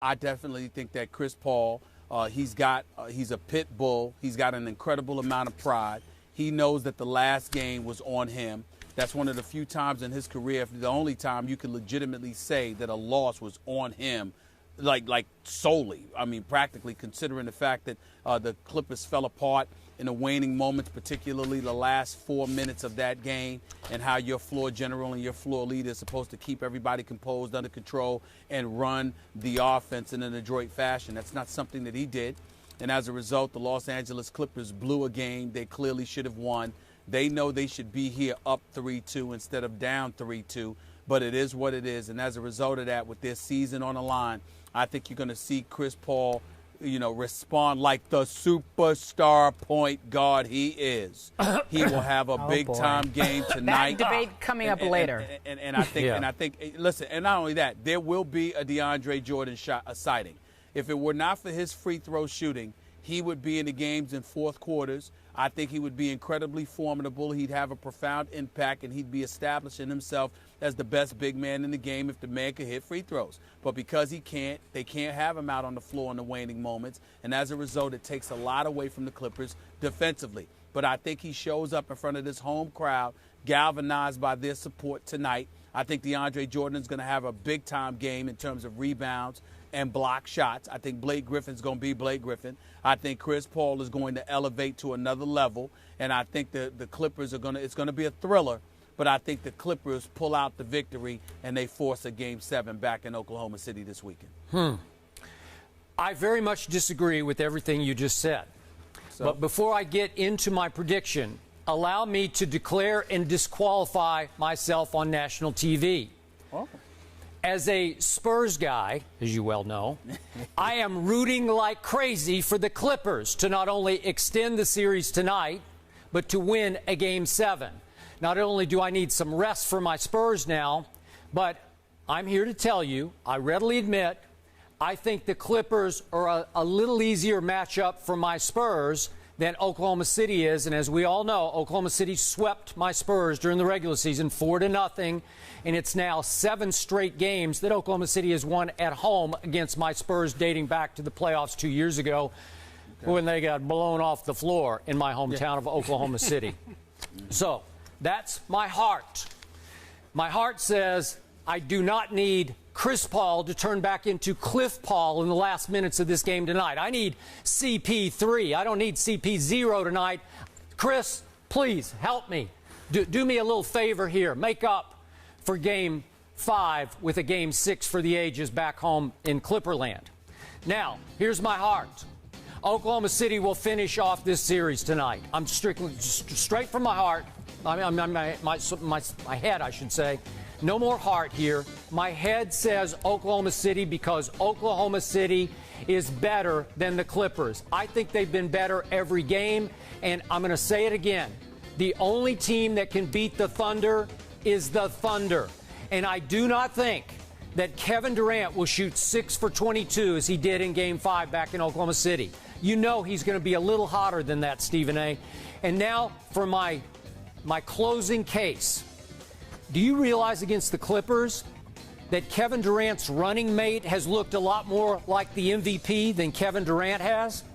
I definitely think that Chris Paul, he's a pit bull. He's got an incredible amount of pride. He knows that the last game was on him. That's one of the few times in his career, the only time you can legitimately say that a loss was on him, like solely. I mean, practically, considering the fact that the Clippers fell apart in the waning moments, particularly the last 4 minutes of that game, and how your floor general and your floor leader is supposed to keep everybody composed, under control, and run the offense in an adroit fashion. That's not something that he did. And as a result, the Los Angeles Clippers blew a game they clearly should have won. They know they should be here up 3-2 instead of down 3-2, but it is what it is. And as a result of that, with their season on the line, I think you're going to see Chris Paul, respond like the superstar point guard he is. He will have a big-time game tonight. That debate coming up later. And I think, listen, and not only that, there will be a DeAndre Jordan sighting. If it were not for his free throw shooting, he would be in the games in fourth quarters. I think he would be incredibly formidable. He'd have a profound impact, and he'd be establishing himself as the best big man in the game if the man could hit free throws. But because he can't, they can't have him out on the floor in the waning moments. And as a result, it takes a lot away from the Clippers defensively. But I think he shows up in front of this home crowd, galvanized by their support tonight. I think DeAndre Jordan's going to have a big-time game in terms of rebounds and block shots. I think Blake Griffin's going to be Blake Griffin. I think Chris Paul is going to elevate to another level. And I think the Clippers it's going to be a thriller. But I think the Clippers pull out the victory and they force a Game 7 back in Oklahoma City this weekend. I very much disagree with everything you just said. But before I get into my prediction, allow me to declare and disqualify myself on national TV. Oh. As a Spurs guy, as you well know, I am rooting like crazy for the Clippers to not only extend the series tonight, but to win a Game 7. Not only do I need some rest for my Spurs now, but I'm here to tell you, I readily admit, I think the Clippers are a little easier matchup for my Spurs than Oklahoma City is. And as we all know, Oklahoma City swept my Spurs during the regular season 4-0. And it's now 7 straight games that Oklahoma City has won at home against my Spurs, dating back to the playoffs 2 years ago when they got blown off the floor in my hometown of Oklahoma City. So that's my heart. My heart says I do not need Chris Paul to turn back into Cliff Paul in the last minutes of this game tonight. I need CP3. I don't need CP0 tonight. Chris, please help me. Do me a little favor here. Make up for Game 5 with a Game 6 for the ages back home in Clipperland. Now, here's my heart. Oklahoma City will finish off this series tonight. I'm strictly straight from my heart. My head, I should say. No more heart here. My head says Oklahoma City because Oklahoma City is better than the Clippers. I think they've been better every game, and I'm going to say it again. The only team that can beat the Thunder is the Thunder. And I do not think that Kevin Durant will shoot 6 for 22 as he did in Game 5 back in Oklahoma City. You know he's going to be a little hotter than that, Stephen A. And now for my closing case. Do you realize against the Clippers that Kevin Durant's running mate has looked a lot more like the MVP than Kevin Durant has?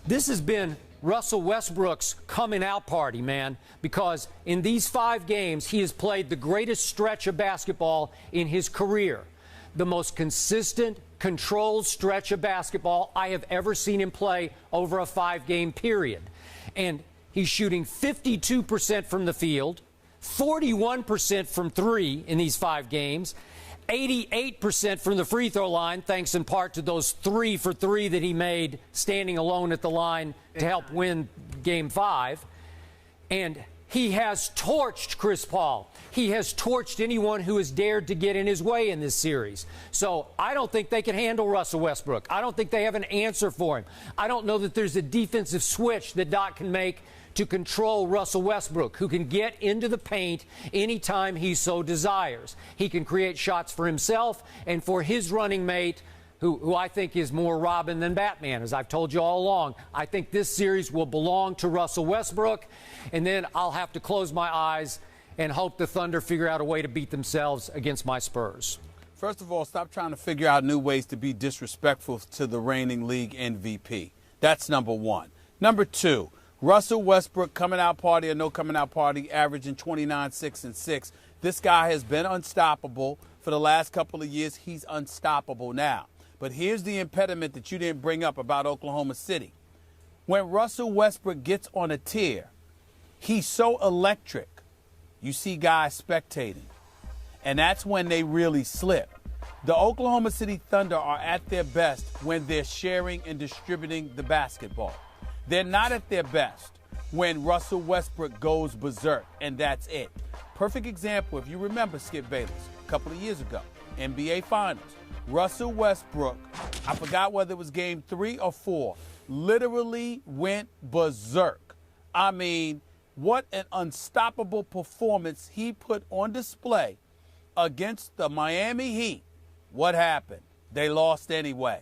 This has been Russell Westbrook's coming out party, man, because in these 5 games, he has played the greatest stretch of basketball in his career. The most consistent, controlled stretch of basketball I have ever seen him play over a 5-game period. And he's shooting 52% from the field, 41% from 3 in these 5 games, 88% from the free throw line, thanks in part to those 3 for 3 that he made standing alone at the line to help win Game 5. And he has torched Chris Paul. He has torched anyone who has dared to get in his way in this series. So I don't think they can handle Russell Westbrook. I don't think they have an answer for him. I don't know that there's a defensive switch that Doc can make to control Russell Westbrook, who can get into the paint anytime he so desires. He can create shots for himself and for his running mate, who I think is more Robin than Batman, as I've told you all along. I think this series will belong to Russell Westbrook, and then I'll have to close my eyes and hope the Thunder figure out a way to beat themselves against my Spurs. First of all, stop trying to figure out new ways to be disrespectful to the reigning league MVP. That's number one. Number two, Russell Westbrook, coming out party or no coming out party, averaging 29, 6, and 6. This guy has been unstoppable for the last couple of years. He's unstoppable now. But here's the impediment that you didn't bring up about Oklahoma City. When Russell Westbrook gets on a tear, he's so electric. You see guys spectating. And that's when they really slip. The Oklahoma City Thunder are at their best when they're sharing and distributing the basketball. They're not at their best when Russell Westbrook goes berserk, and that's it. Perfect example, if you remember Skip Bayless, a couple of years ago, NBA Finals. Russell Westbrook, I forgot whether it was game 3 or 4, literally went berserk. I mean, what an unstoppable performance he put on display against the Miami Heat. What happened? They lost anyway.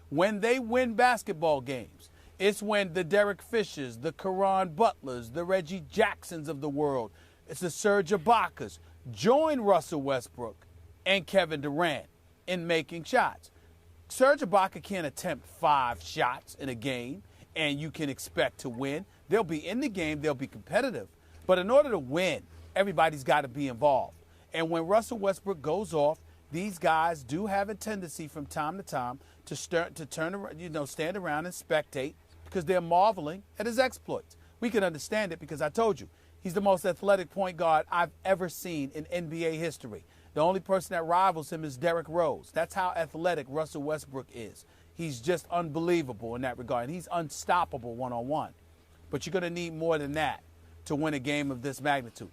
When they win basketball games, it's when the Derek Fishers, the Caron Butlers, the Reggie Jacksons of the world, it's the Serge Ibakas, join Russell Westbrook and Kevin Durant in making shots. Serge Ibaka can't attempt 5 shots in a game, and you can expect to win. They'll be in the game. They'll be competitive. But in order to win, everybody's got to be involved. And when Russell Westbrook goes off, these guys do have a tendency from time to time to turn around, stand around and spectate because they're marveling at his exploits. We can understand it because I told you, he's the most athletic point guard I've ever seen in NBA history. The only person that rivals him is Derrick Rose. That's how athletic Russell Westbrook is. He's just unbelievable in that regard. And he's unstoppable one-on-one. But you're going to need more than that to win a game of this magnitude.